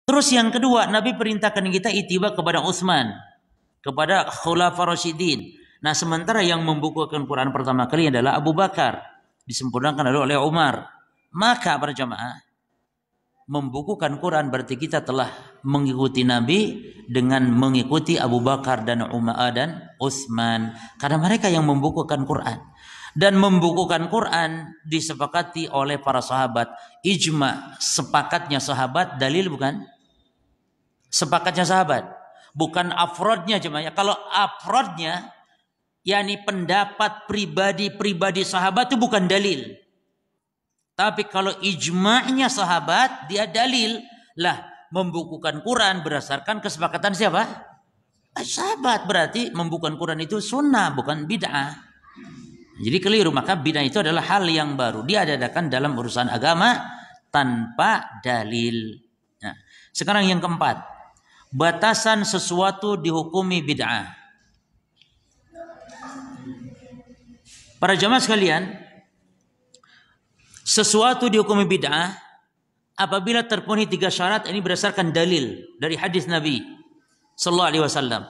Terus yang kedua, Nabi perintahkan kita ittiba kepada Utsman, kepada Khulafaur Rasyidin. Nah, sementara yang membukukan Quran pertama kali adalah Abu Bakar, disempurnakan oleh Umar. Maka para jamaah, membukukan Quran berarti kita telah mengikuti Nabi dengan mengikuti Abu Bakar dan Umar dan Utsman, karena mereka yang membukukan Quran. Dan membukukan Quran disepakati oleh para sahabat. Ijma, sepakatnya sahabat, dalil bukan? Sepakatnya sahabat, bukan afrodnya jemaah. Kalau afrodnya, yakni pendapat pribadi sahabat itu bukan dalil. Tapi kalau ijma'nya sahabat, dia dalil. Lah, membukukan Quran berdasarkan kesepakatan siapa? Sahabat. Berarti membukukan Quran itu sunnah, bukan bid'ah. Jadi keliru. Maka bid'ah itu adalah hal yang baru, dia adakan dalam urusan agama tanpa dalil. Nah, sekarang yang keempat, batasan sesuatu dihukumi bid'ah. Para jamaah sekalian, sesuatu dihukumi bid'ah apabila terpenuhi 3 syarat. Ini berdasarkan dalil dari hadis Nabi sallallahu alaihi wasallam,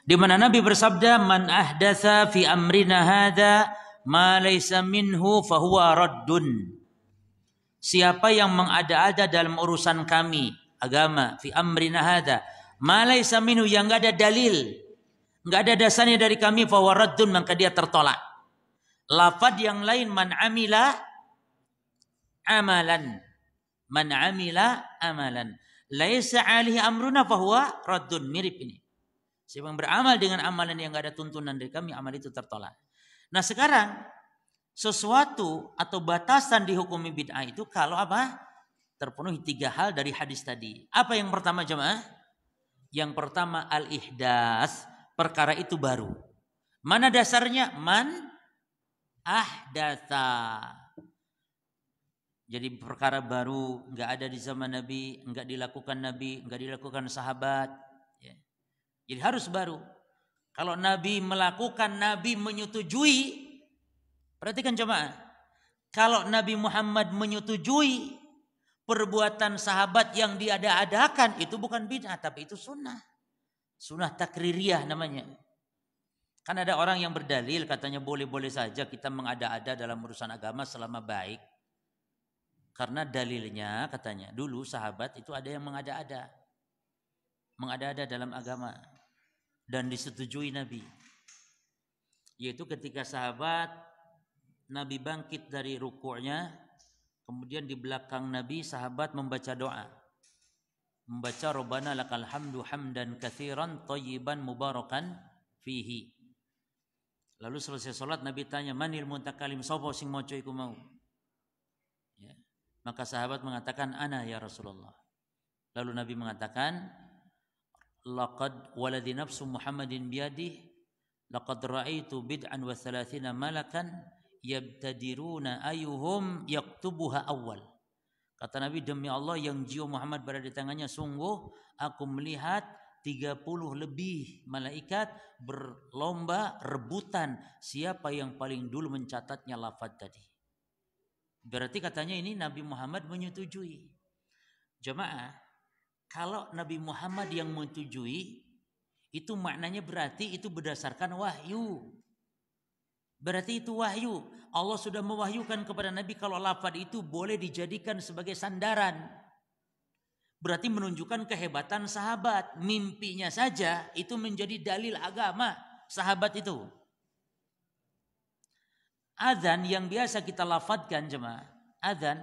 di mana Nabi bersabda, "Man ahdatsa fi amrina hadza ma laysa minhu fahuwa raddun." Siapa yang mengada-ada dalam urusan kami agama, fi amrina hadza ma laysa minhu, yang enggak ada dalil, enggak ada dasarnya dari kami, fahuwa raddun, maka dia tertolak. Lafaz yang lain, man amila amalan, man amila amalan laisa alaihi amruna fahuwa raddun. Mirip ini. Siapa yang beramal dengan amalan yang enggak ada tuntunan dari kami, amal itu tertolak. Nah, sekarang sesuatu atau batasan dihukumi bid'ah itu kalau apa? Terpenuhi 3 hal dari hadis tadi. Apa yang pertama jemaah? Yang pertama al-ihdas, perkara itu baru. Mana dasarnya? Man ahdatsa. Jadi perkara baru, enggak ada di zaman Nabi, enggak dilakukan sahabat. Ya. Jadi harus baru. Kalau Nabi melakukan, Nabi menyetujui, perhatikan jemaah, kalau Nabi Muhammad menyetujui perbuatan sahabat yang diada-adakan, itu bukan bid'ah, tapi itu sunnah. Sunnah takririyah namanya. Kan ada orang yang berdalil katanya boleh-boleh saja kita mengada-ada dalam urusan agama selama baik. Karena dalilnya katanya dulu sahabat itu ada yang mengada-ada. Mengada-ada dalam agama. Dan disetujui Nabi. Yaitu ketika sahabat Nabi bangkit dari rukuknya, kemudian di belakang Nabi sahabat membaca doa. Membaca Rabbana lakal hamdu hamdan katsiran thayyiban mubarakan fihi. Lalu selesai salat Nabi tanya, manil mutakalim, sapa sing maca iku mau? Ya. Maka sahabat mengatakan, ana ya Rasulullah. Lalu Nabi mengatakan, laqad waladi nafsu Muhammadin biyadih, laqad ra'aitu bid'an wa thalathina malakan yabtadiruna ayuhum yaktubuha awal. Kata Nabi, demi Allah yang jiwa Muhammad berada di tangannya, sungguh aku melihat 30 lebih malaikat berlomba rebutan siapa yang paling dulu mencatatnya lafaz tadi. Berarti katanya ini Nabi Muhammad menyetujui. Jemaah, kalau Nabi Muhammad yang menyetujui, itu maknanya berarti itu berdasarkan wahyu. Berarti itu wahyu. Allah sudah mewahyukan kepada Nabi kalau lafaz itu boleh dijadikan sebagai sandaran. Berarti menunjukkan kehebatan sahabat. Mimpinya saja itu menjadi dalil agama sahabat itu. Adzan yang biasa kita lafadzkan jemaah, adzan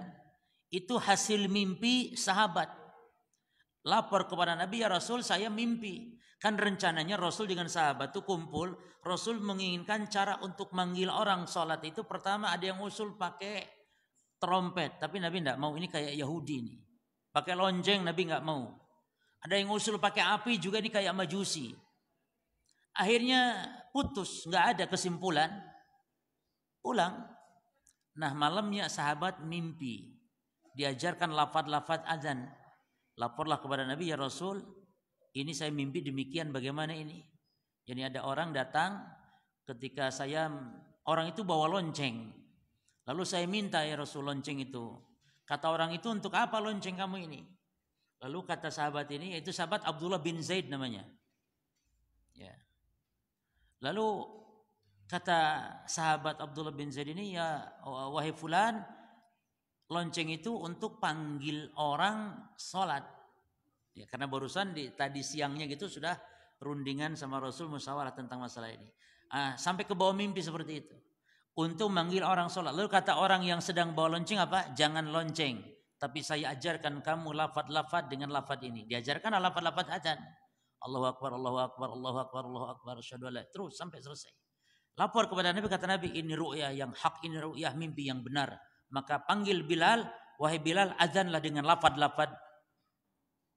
itu hasil mimpi sahabat. Lapor kepada Nabi, ya Rasul saya mimpi. Kan rencananya Rasul dengan sahabat itu kumpul. Rasul menginginkan cara untuk manggil orang sholat itu. Pertama ada yang usul pakai trompet. Tapi Nabi tidak mau, ini kayak Yahudi ini. Pakai lonceng Nabi nggak mau. Ada yang usul pakai api juga, ini kayak Majusi. Akhirnya putus, nggak ada kesimpulan. Pulang. Nah malamnya sahabat mimpi. Diajarkan lafaz-lafaz azan. Laporlah kepada Nabi, ya Rasul, ini saya mimpi demikian, bagaimana ini? Jadi ada orang datang ketika orang itu bawa lonceng. Lalu saya minta, ya Rasul, lonceng itu. Kata orang itu, untuk apa lonceng kamu ini? Lalu kata sahabat ini, yaitu sahabat Abdullah bin Zaid namanya. Ya. Lalu kata sahabat Abdullah bin Zaid ini, ya wahai fulan, lonceng itu untuk panggil orang sholat. Ya, karena barusan tadi siangnya gitu sudah rundingan sama Rasul musyawarah tentang masalah ini. Sampai ke bawah mimpi seperti itu. Untuk manggil orang sholat. Lalu kata orang yang sedang bawa lonceng apa? Jangan lonceng. Tapi saya ajarkan kamu lafad-lafad dengan lafad ini. Diajarkan lafad-lafad adzan. Allahu Akbar, Allahu Akbar, Allahu Akbar, Allahu Akbar, asyhadu an la. Terus sampai selesai. Lapor kepada Nabi, kata Nabi, ini ru'yah yang hak, ini ru'yah mimpi yang benar. Maka panggil Bilal, wahai Bilal, azanlah dengan lafad-lafad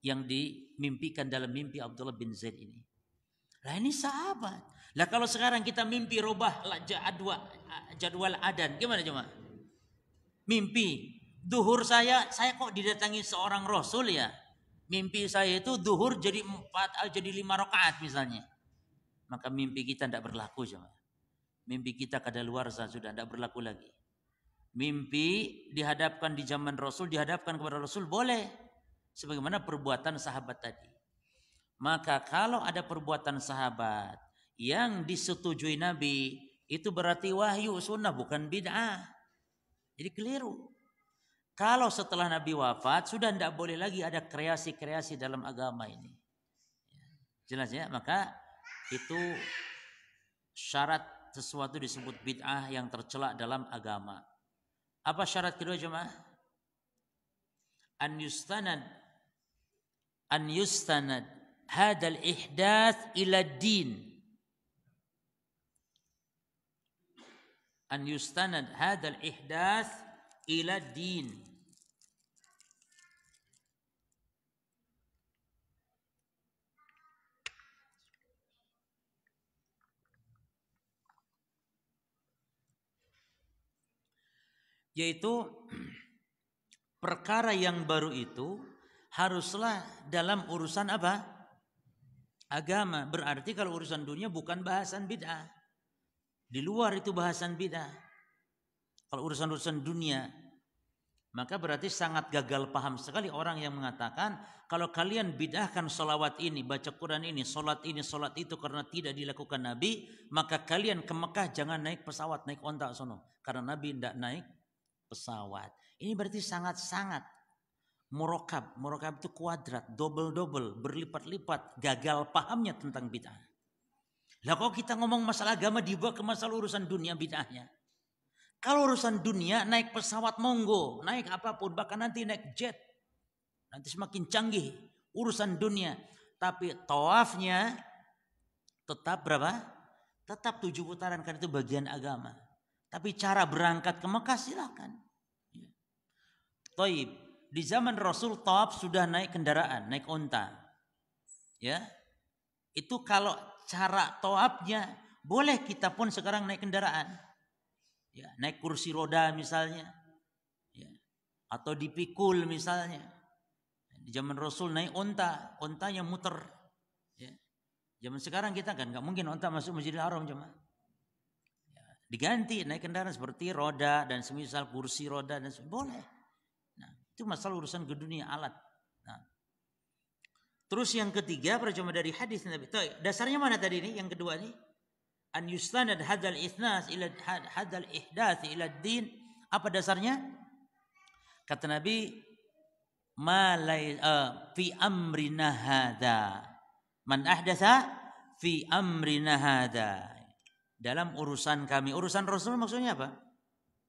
yang dimimpikan dalam mimpi Abdullah bin Zaid ini. Lah ini sahabat. Lah kalau sekarang kita mimpi rubah jadwal adan, gimana cuma? Mimpi duhur saya kok didatangi seorang Rasul ya. Mimpi saya itu duhur jadi 5 rakaat misalnya. Maka mimpi kita tidak berlaku cuma. Mimpi kita kadaluarsa sudah tidak berlaku lagi. Mimpi dihadapkan di zaman Rasul, dihadapkan kepada Rasul boleh. Sebagaimana perbuatan sahabat tadi. Maka kalau ada perbuatan sahabat yang disetujui Nabi, itu berarti wahyu sunnah bukan bid'ah. Jadi keliru. Kalau setelah Nabi wafat sudah tidak boleh lagi ada kreasi-kreasi dalam agama ini. Jelas ya? Maka itu syarat sesuatu disebut bid'ah yang tercela dalam agama. Apa syarat kedua jemaah? An yustanad hadal ihdath ila din. An yustanad hadal ihdath ila din. Yaitu perkara yang baru itu haruslah dalam urusan apa? Agama. Berarti kalau urusan dunia bukan bahasan bid'ah. Di luar itu bahasan bid'ah. Kalau urusan-urusan dunia, maka berarti sangat gagal paham sekali orang yang mengatakan kalau kalian bid'ahkan sholawat ini, baca Quran ini, sholat itu karena tidak dilakukan Nabi, maka kalian ke Mekah jangan naik pesawat, naik onta sono. Karena Nabi tidak naik pesawat. Ini berarti sangat-sangat murokab. Murokab itu kuadrat, double-double, berlipat-lipat, gagal pahamnya tentang bid'ah. Lah kok kita ngomong masalah agama dibawa ke masalah urusan dunia bid'ahnya. Kalau urusan dunia naik pesawat monggo, naik apapun, bahkan nanti naik jet. Nanti semakin canggih urusan dunia. Tapi tawafnya tetap berapa? Tetap 7 putaran karena itu bagian agama. Tapi cara berangkat ke Mekah silakan. Taib, di zaman Rasul tawaf sudah naik kendaraan, naik onta. Ya. Itu kalau cara tawafnya boleh kita pun sekarang naik kendaraan. Ya, naik kursi roda misalnya. Ya. Atau dipikul misalnya. Di zaman Rasul naik onta, ontanya muter. Ya. Zaman sekarang kita kan enggak mungkin onta masuk Masjidil Haram cuma. Diganti naik kendaraan seperti roda dan semisal kursi roda dan boleh. Nah, itu masalah urusan ke dunia alat. Nah. Terus yang ketiga percuma dari hadis Nabi. Dasarnya mana tadi ini? Yang kedua ini an yustanad hadal ithnas ila hadal ihdath ila din. Apa dasarnya? Kata Nabi fi amrina hadza. Man ahdatha fi amrina hadza. Dalam urusan kami. Urusan Rasul maksudnya apa?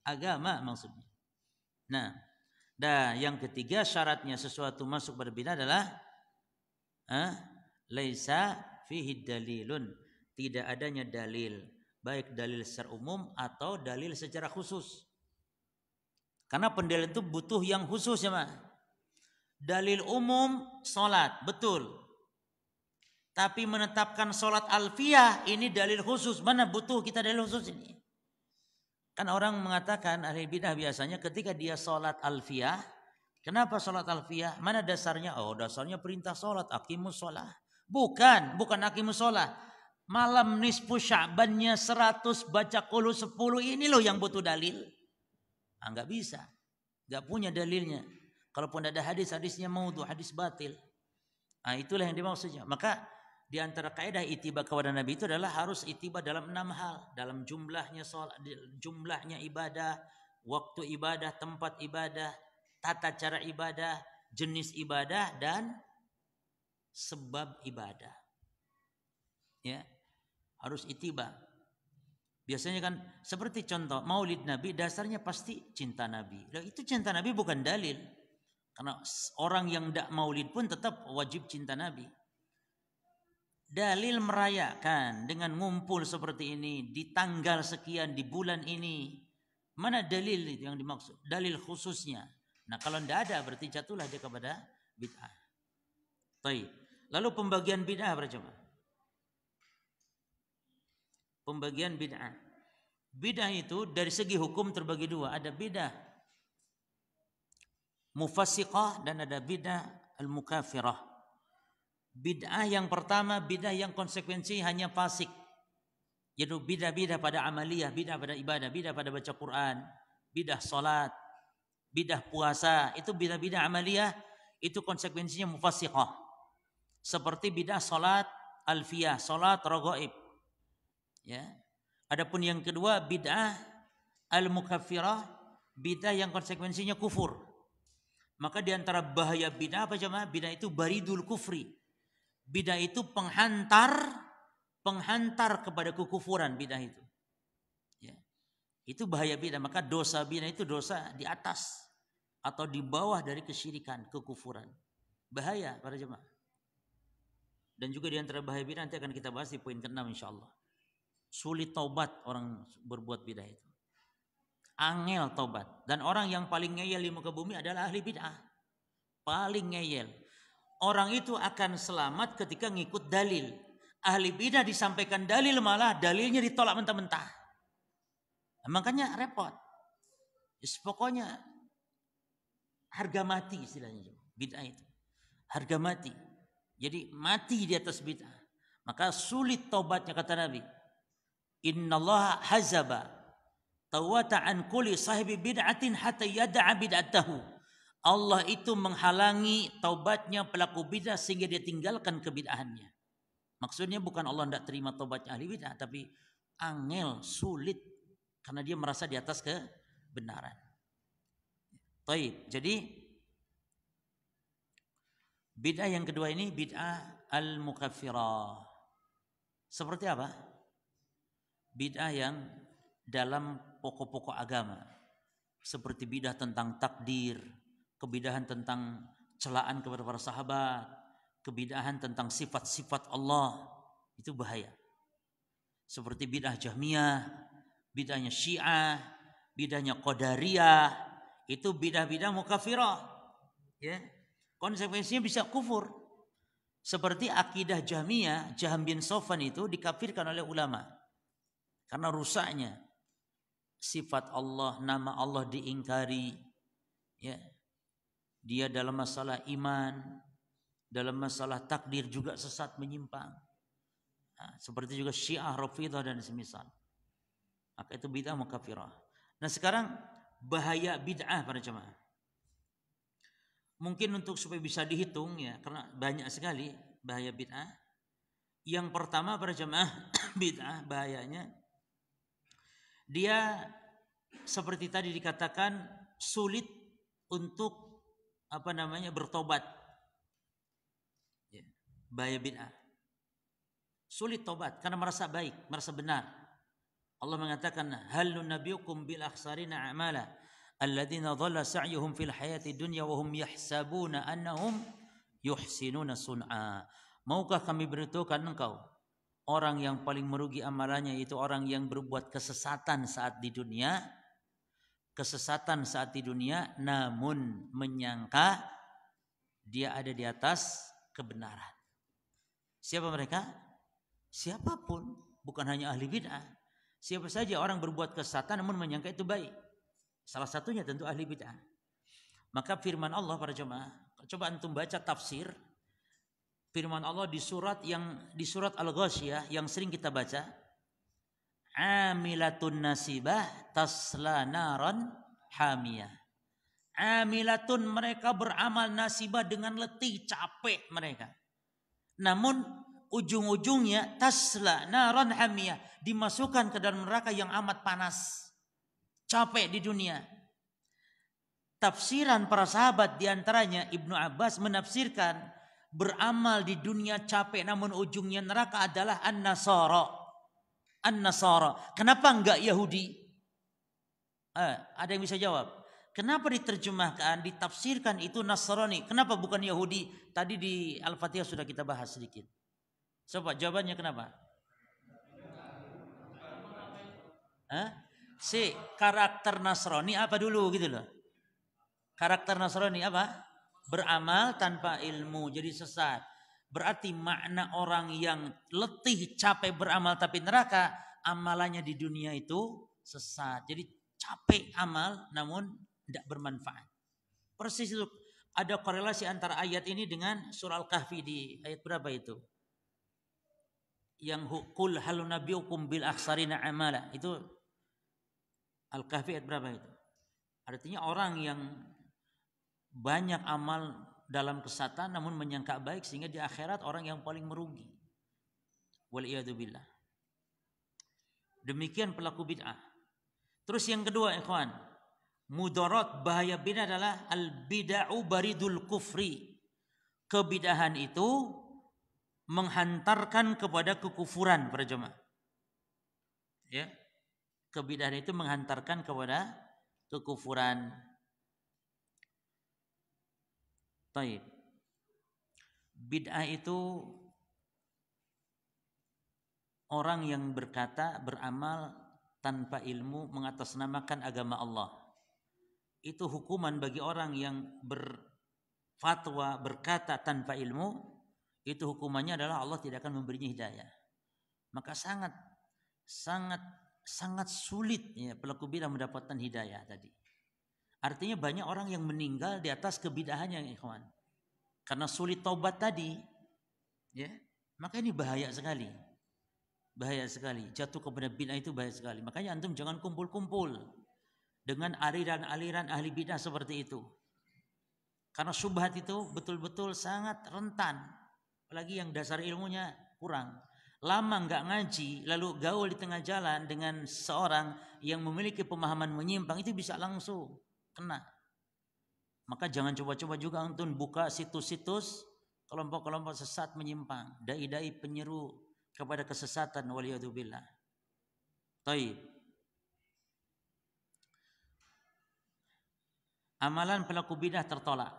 Agama maksudnya. Nah, yang ketiga syaratnya sesuatu masuk pada bid'ah adalah laisa fihi dalilun. Tidak adanya dalil. Baik dalil secara umum atau dalil secara khusus. Karena pendalilan itu butuh yang khusus ya Mak. Dalil umum sholat, betul. Tapi menetapkan sholat alfiyah ini dalil khusus. Mana butuh kita dalil khusus ini? Kan orang mengatakan ahli bidah biasanya ketika dia sholat alfiyah. Kenapa sholat alfiyah? Mana dasarnya? Oh dasarnya perintah sholat. Aqimus sholat. Bukan aqimus sholat. Malam nisfu sya'bannya 100 baca qul 10 ini loh yang butuh dalil. Enggak bisa. Enggak punya dalilnya. Kalaupun ada hadis, hadisnya maudhu, hadis batil. Nah, itulah yang dimaksudnya. Maka di antara kaidah ittiba kepada Nabi itu adalah harus ittiba dalam 6 hal. Dalam jumlahnya salat, jumlahnya ibadah, waktu ibadah, tempat ibadah, tata cara ibadah, jenis ibadah, dan sebab ibadah. Ya, harus ittiba. Biasanya kan seperti contoh Maulid Nabi, dasarnya pasti cinta Nabi. Nah, itu cinta Nabi bukan dalil. Karena orang yang tidak Maulid pun tetap wajib cinta Nabi. Dalil merayakan dengan ngumpul seperti ini di tanggal sekian di bulan ini. Mana dalil itu yang dimaksud? Dalil khususnya. Nah, kalau tidak ada berarti jatuhlah dia kepada bid'ah. Baik. Lalu pembagian bid'ah berjamaah. Pembagian bid'ah. Bid'ah itu dari segi hukum terbagi dua. Ada bid'ah mufassiqah dan ada bid'ah al-mukafirah. Bid'ah yang pertama, bid'ah yang konsekuensi hanya fasik. Yaitu bid'ah pada amaliyah, bid'ah pada ibadah, bid'ah pada baca Quran, bid'ah salat, bid'ah puasa. Itu bid'ah amaliyah, itu konsekuensinya mufassiqah. Seperti bid'ah salat alfiyah, salat raghaib. Ya. Adapun yang kedua bid'ah al-mukaffirah, bid'ah yang konsekuensinya kufur. Maka di antara bahaya bid'ah apa jemaah? Bid'ah itu baridul kufri. Bid'ah itu penghantar kepada kekufuran bid'ah itu. Ya. Itu bahaya bid'ah. Maka dosa bid'ah itu dosa di atas atau di bawah dari kesyirikan, kekufuran. Bahaya para jemaah. Dan juga di antara bahaya bid'ah nanti akan kita bahas di poin ke-6 insyaallah. Sulit taubat orang berbuat bid'ah itu. Angel taubat. Dan orang yang paling ngeyel di muka bumi adalah ahli bid'ah. Paling ngeyel. Orang itu akan selamat ketika ngikut dalil. Ahli bid'ah disampaikan dalil malah dalilnya ditolak mentah-mentah. Makanya repot. Pokoknya harga mati istilahnya bid'ah itu. Harga mati. Jadi mati di atas bid'ah. Maka sulit taubatnya kata Nabi. Innallaha hazaba tawata an kulli sahibi bid'atin hatta yada'a bid'atahu. Allah itu menghalangi taubatnya pelaku bid'ah sehingga dia tinggalkan kebid'ahannya. Maksudnya bukan Allah tidak terima taubatnya ahli bid'ah, tapi angel, sulit karena dia merasa di atas kebenaran. Baik, jadi bid'ah yang kedua ini bid'ah al-mukaffirah. Seperti apa? Bid'ah yang dalam pokok-pokok agama. Seperti bid'ah tentang takdir, kebid'ahan tentang celaan kepada para sahabat, kebid'ahan tentang sifat-sifat Allah. Itu bahaya. Seperti bid'ah Jahmiyah, bid'ahnya Syiah, bid'ahnya Qadariyah. Itu bid'ah-bid'ah mukafirah. Ya. Konsekuensinya bisa kufur. Seperti akidah Jahmiyah, Jahm bin Safwan itu dikafirkan oleh ulama. Karena rusaknya sifat Allah, nama Allah diingkari. Ya. Dia dalam masalah iman, dalam masalah takdir juga sesat menyimpang. Nah, seperti juga Syiah, Rafidhah dan semisal. Maka itu bid'ah mukafirah. Nah, sekarang bahaya bid'ah para jemaah. Mungkin untuk supaya bisa dihitung ya, karena banyak sekali bahaya bid'ah. Yang pertama para jemaah bid'ah bahayanya dia seperti tadi dikatakan sulit untuk bertobat. Ya, bahaya bid'ah. Sulit tobat karena merasa baik, merasa benar. Allah mengatakan hal nunabiyukum bil akhsarina a'mala alladzina dhalla sa'yuhum fil hayati dunya wa hum yahsabuna annahum yuhsinuna sun'a. Maukah kami beritahukan engkau orang yang paling merugi amalannya itu orang yang berbuat kesesatan saat di dunia. Kesesatan saat di dunia namun menyangka dia ada di atas kebenaran. Siapa mereka? Siapapun, bukan hanya ahli bid'ah. Siapa saja orang berbuat kesesatan namun menyangka itu baik. Salah satunya tentu ahli bid'ah. Maka firman Allah para jemaah, coba antum baca tafsir firman Allah di surat Al-Ghasyiyah yang sering kita baca, amilatun nasibah tasla naran hamiyah. amilatun, mereka beramal nasibah dengan letih, capek mereka. Namun ujung-ujungnya tasla naran hamiyah, dimasukkan ke dalam neraka yang amat panas. Capek di dunia. Tafsiran para sahabat diantaranya Ibnu Abbas menafsirkan beramal di dunia capek namun ujungnya neraka adalah an-nasara. An-nasara. Kenapa enggak Yahudi? Ada yang bisa jawab? Kenapa diterjemahkan, ditafsirkan itu Nasrani? Kenapa bukan Yahudi? Tadi di Al-Fatihah sudah kita bahas sedikit. Coba jawabannya kenapa? Si karakter Nasrani apa dulu gitu loh? Karakter Nasrani apa? Beramal tanpa ilmu, jadi sesat. Berarti makna orang yang letih, capek beramal tapi neraka, amalannya di dunia itu sesat. Jadi capek amal namun tidak bermanfaat. Persis itu. Ada korelasi antara ayat ini dengan surah Al-Kahfi di ayat berapa itu? Yang qul hal nabiyukum bil akhsarina amala. Itu Al-Kahfi ayat berapa itu? Artinya orang yang banyak amal dalam kesatan namun menyangka baik sehingga di akhirat orang yang paling merugi. Waliyadzubillah. Demikian pelaku bid'ah. Terus yang kedua ikhwan, mudarat bahaya bid'ah adalah al-bid'u baridul kufri. Kebid'ahan itu menghantarkan kepada kekufuran para jemaah. Ya. Kebid'ahan itu menghantarkan kepada kekufuran. Taib. Bid'ah itu orang yang berkata, beramal tanpa ilmu, mengatasnamakan agama Allah. Itu hukuman bagi orang yang berfatwa, berkata tanpa ilmu, itu hukumannya adalah Allah tidak akan memberinya hidayah. Maka sangat sulit ya pelaku bid'ah mendapatkan hidayah tadi. Artinya banyak orang yang meninggal di atas kebid'ahannya ikhwan. Karena sulit taubat tadi. Ya. Maka ini bahaya sekali. Bahaya sekali. Jatuh kepada bid'ah itu bahaya sekali. Makanya antum jangan kumpul-kumpul dengan aliran-aliran ahli bid'ah seperti itu. Karena syubhat itu betul-betul sangat rentan. Apalagi yang dasar ilmunya kurang. Lama enggak ngaji, lalu gaul di tengah jalan dengan seorang yang memiliki pemahaman menyimpang, itu bisa langsung kena. Maka jangan coba-coba juga untuk buka situs-situs kelompok-kelompok sesat menyimpang, dai-dai penyeru kepada kesesatan, waliyadzubillah. Taib. Amalan pelaku bidah tertolak.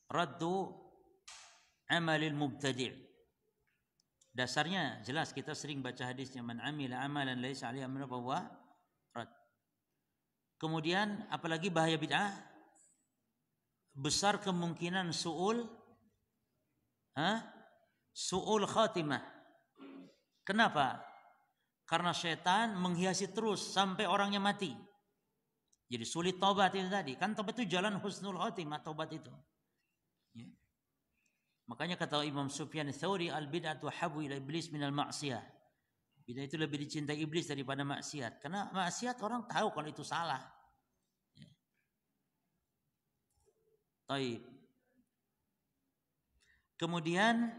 Raddu amalil mubtadi'. Dasarnya jelas, kita sering baca hadisnya, man amila amalan laisa alaihi amruna fahuwa rad. Kemudian apalagi bahaya bid'ah? Besar kemungkinan su'ul khatimah. Kenapa? Karena setan menghiasi terus sampai orangnya mati. Jadi sulit taubat itu tadi. Kan taubat itu jalan husnul khatimah, taubat itu. Ya. Makanya kata Imam Sufyan Tsauri, al-bid'atu habu ila iblis minal ma'siyah. Bid'ah itu lebih dicintai iblis daripada maksiat. Karena maksiat orang tahu kalau itu salah. Ya. Taib. Kemudian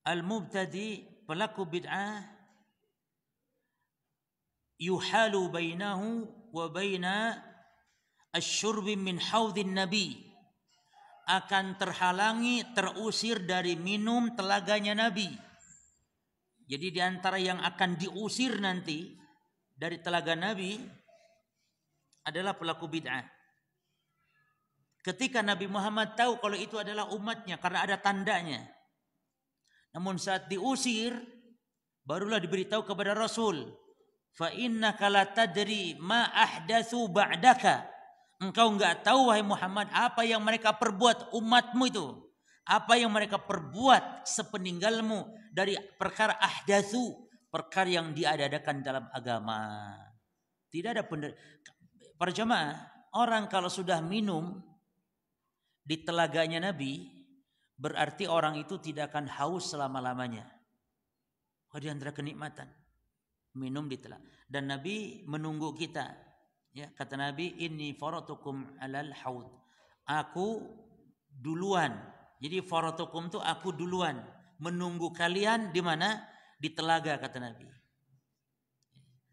al-mubtadi, pelaku bid'ah, yuhalu bainahu wa baina asy-syurbi min haudhin nabi, akan terhalangi, terusir dari minum telaganya Nabi. Jadi di antara yang akan diusir nanti dari telaga Nabi adalah pelaku bid'ah. Ketika Nabi Muhammad tahu kalau itu adalah umatnya karena ada tandanya. Namun saat diusir barulah diberitahu kepada Rasul, fa innaka la tadri ma ahdatsu ba'daka. Engkau enggak tahu wahai Muhammad apa yang mereka perbuat umatmu itu. Apa yang mereka perbuat sepeninggalmu dari perkara ahdatsu, perkara yang diadakan dalam agama. Tidak ada para jemaah, orang kalau sudah minum di telaganya Nabi, berarti orang itu tidak akan haus selama-lamanya. Oh, di antara kenikmatan. minum di telaga. Dan Nabi menunggu kita. Ya, kata Nabi, inni faratukum alal haud. Aku duluan. Jadi faratukum itu aku duluan. Menunggu kalian di mana? Di telaga, kata Nabi.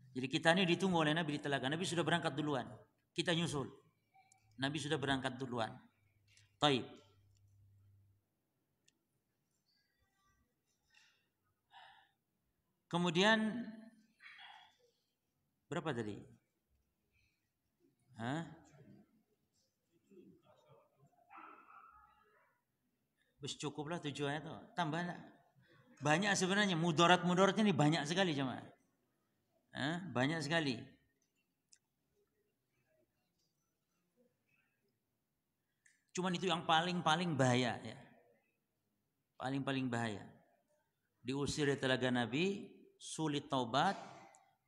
Jadi kita ini ditunggu oleh Nabi di telaga. Nabi sudah berangkat duluan. Kita nyusul. Nabi sudah berangkat duluan. Taib. Kemudian berapa tadi? Bus cukuplah 7 ayat tuh. Tambah banyak sebenarnya mudarat-mudaratnya ini banyak sekali jemaah. Banyak sekali. Cuman itu yang paling bahaya ya. Paling bahaya. Diusir dari telaga Nabi, sulit taubat,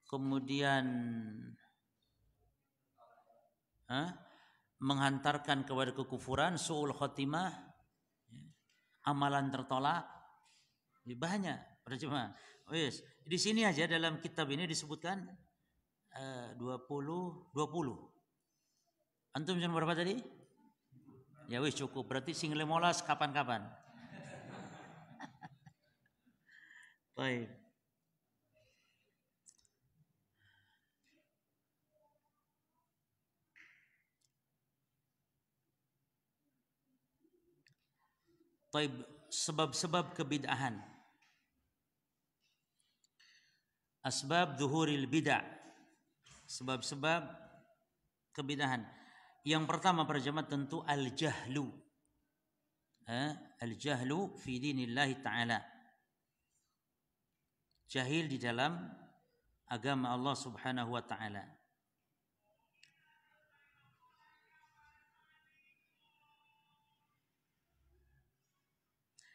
kemudian menghantarkan kepada kekufuran, su'ul khotimah, amalan tertolak. Banyak para jemaah. Wes, di sini aja dalam kitab ini disebutkan 20. Antum jam berapa tadi? Ya wis cukup. Berarti sing 15 kapan-kapan. Baik. Baik, sebab-sebab kebid'ahan. Asbab zuhuril bid'ah. Sebab-sebab kebid'ahan. Yang pertama para jemaah tentu al-jahlu. Al-jahlu fi dinillahi ta'ala. Jahil di dalam agama Allah Subhanahu wa ta'ala.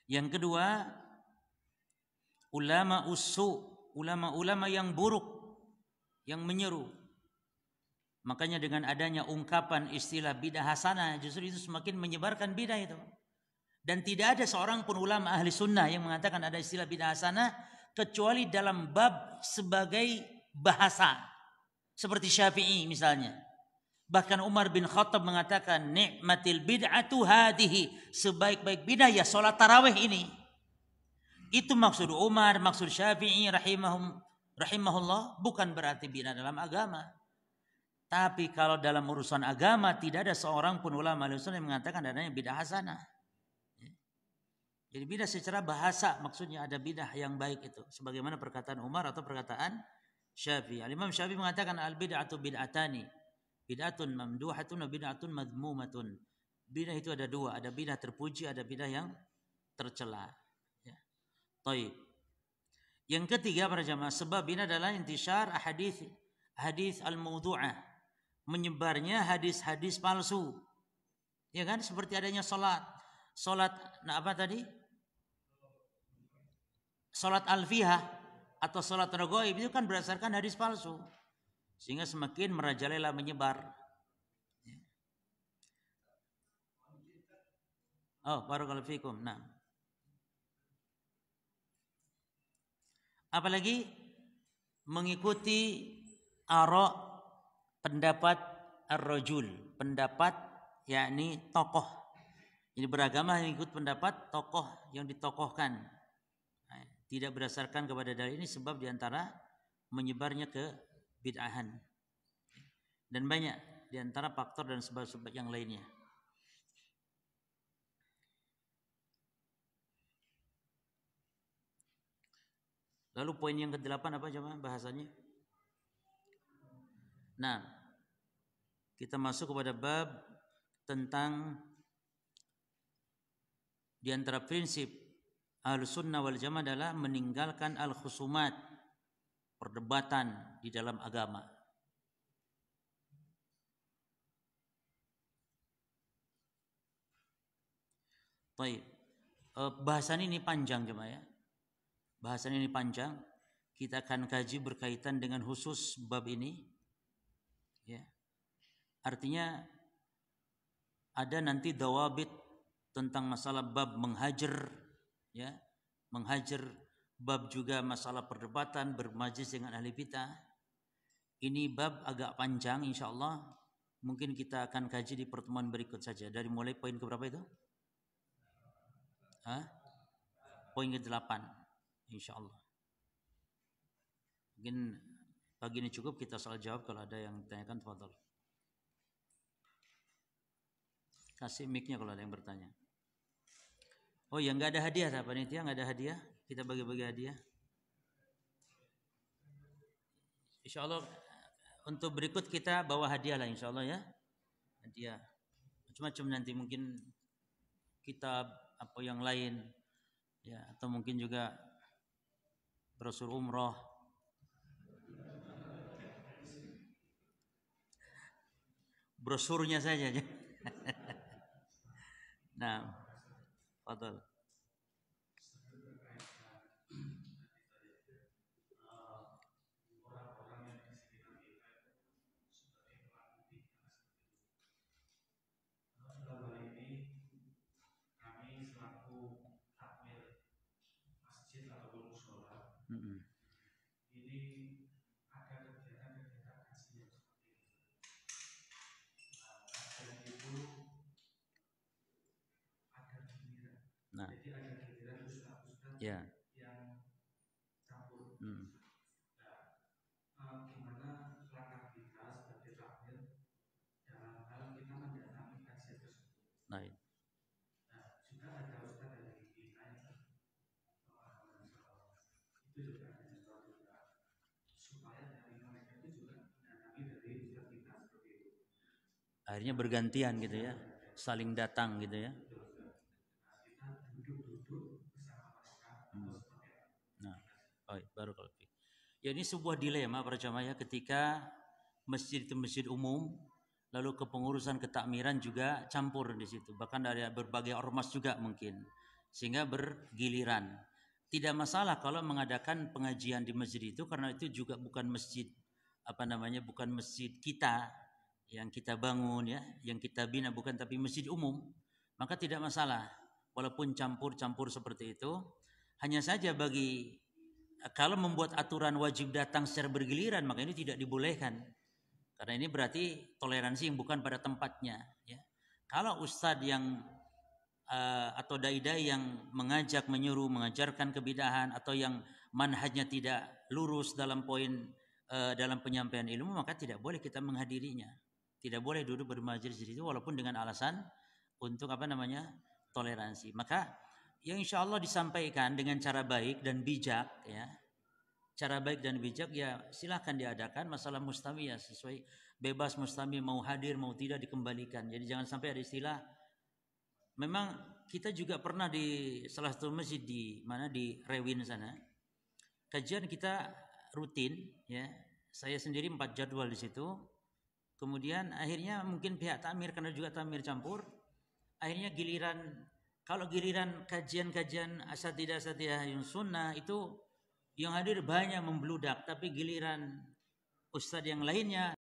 Yang kedua, ulama usu, ulama-ulama yang buruk, yang menyeru. Makanya dengan adanya ungkapan istilah bidah hasanah, justru itu semakin menyebarkan bidah itu. Dan tidak ada seorang pun ulama ahli sunnah yang mengatakan ada istilah bidah hasanah, kecuali dalam bab sebagai bahasa. Seperti Syafi'i misalnya. Bahkan Umar bin Khattab mengatakan, ni'matil bid'atu hadihi. Sebaik-baik bidah ya sholat tarawih ini. Itu maksud Umar, maksud Syafi'i rahimahullah. Bukan berarti bidah dalam agama. Tapi kalau dalam urusan agama tidak ada seorang pun ulama yang mengatakan adanya bidah hasanah. Jadi bidah secara bahasa maksudnya ada bidah yang baik itu. Sebagaimana perkataan Umar atau perkataan Syafi'i. Al-Imam Syafi'i mengatakan al-bid'atu bid'atani. Bid'atun mamduhatun wa bid'atun madhmumatun. Bidah itu ada dua, ada bidah terpuji, ada bidah yang tercela. Ya. Taib. Yang ketiga para jamaah, sebab ini adalah intishar hadis al-mawdu'ah, menyebarnya hadis-hadis palsu. Ya kan, seperti adanya salat apa tadi? Salat alfiyah atau salat raghaib itu kan berdasarkan hadis palsu. Sehingga semakin merajalela menyebar. Oh, barakallahu fikum. Nah. Apalagi mengikuti pendapat ar-rajul, pendapat yakni tokoh. Ini beragama mengikut pendapat tokoh yang ditokohkan. Nah, tidak berdasarkan kepada dalil ini sebab diantara menyebarnya ke bid'ahan. Dan banyak diantara faktor dan sebab-sebab yang lainnya. Lalu poin yang ke-8 apa jemaah bahasanya? Nah, kita masuk kepada bab tentang di antara prinsip Ahlussunnah wal Jamaah adalah meninggalkan al-khusumat, perdebatan di dalam agama. Baik. Bahasan ini panjang jemaah ya. Bahasan ini panjang. Kita akan kaji berkaitan dengan khusus bab ini. Ya. Artinya ada nanti dawabit tentang masalah bab menghajar, ya, menghajar bab juga masalah perdebatan bermajlis dengan ahli bidah. Ini bab agak panjang, insya Allah mungkin kita akan kaji di pertemuan berikut saja. Dari mulai poin ke berapa itu? Poin ke-8, insya Allah. Mungkin pagi ini cukup, kita soal jawab. Kalau ada yang tanyakan, tafadhol. Kasih mic-nya kalau ada yang bertanya. Oh ya, nggak ada hadiah, Pak Panitia, nggak ada hadiah. Kita bagi-bagi hadiah. Insya Allah untuk berikut kita bawa hadiah lah, insya Allah ya. Hadiah macam-macam, nanti mungkin kitab apa yang lain ya, atau mungkin juga brosur umroh. Brosurnya saja. Nah, fadhal. Nah, ya. Gimana langkah kita sebagai takmir dalam hal kita mendatangi kajian tersebut? Nah, juga ada ustaz dari kita yang itu juga ada sesuatu juga supaya dari mereka itu juga mendatangi dari ustaz kita seperti itu. Akhirnya bergantian gitu ya, saling datang gitu ya. Kita duduk bersama mereka. Nah, baik, barakallahu fiik. Ya, ini sebuah dilema para jamaah ya, ketika masjid itu masjid umum, lalu kepengurusan ketakmiran juga campur di situ. Bahkan ada berbagai ormas juga mungkin, sehingga bergiliran. Tidak masalah kalau mengadakan pengajian di masjid itu, karena itu juga bukan masjid bukan masjid kita yang kita bangun ya, yang kita bina, bukan, tapi masjid umum, maka tidak masalah walaupun campur-campur seperti itu. Hanya saja kalau membuat aturan wajib datang secara bergiliran, maka ini tidak dibolehkan, karena ini berarti toleransi yang bukan pada tempatnya ya. Kalau ustadz yang atau dai-dai yang mengajak, menyuruh, mengajarkan kebidahan, atau yang manhajnya tidak lurus dalam dalam penyampaian ilmu, maka tidak boleh kita menghadirinya. Tidak boleh duduk bermajelis di situ walaupun dengan alasan untuk toleransi. Maka yang insya Allah disampaikan dengan cara baik dan bijak ya, cara baik dan bijak ya, silahkan diadakan. Masalah mustami ya sesuai, bebas mustami, mau hadir mau tidak dikembalikan. Jadi jangan sampai ada istilah. Memang kita juga pernah di salah satu masjid di Rewin sana, kajian kita rutin ya, saya sendiri 4 jadwal di situ. Kemudian akhirnya mungkin pihak takmir, karena juga takmir campur, akhirnya kalau giliran kajian-kajian asatidah yang sunnah itu yang hadir banyak membludak, tapi giliran ustadz yang lainnya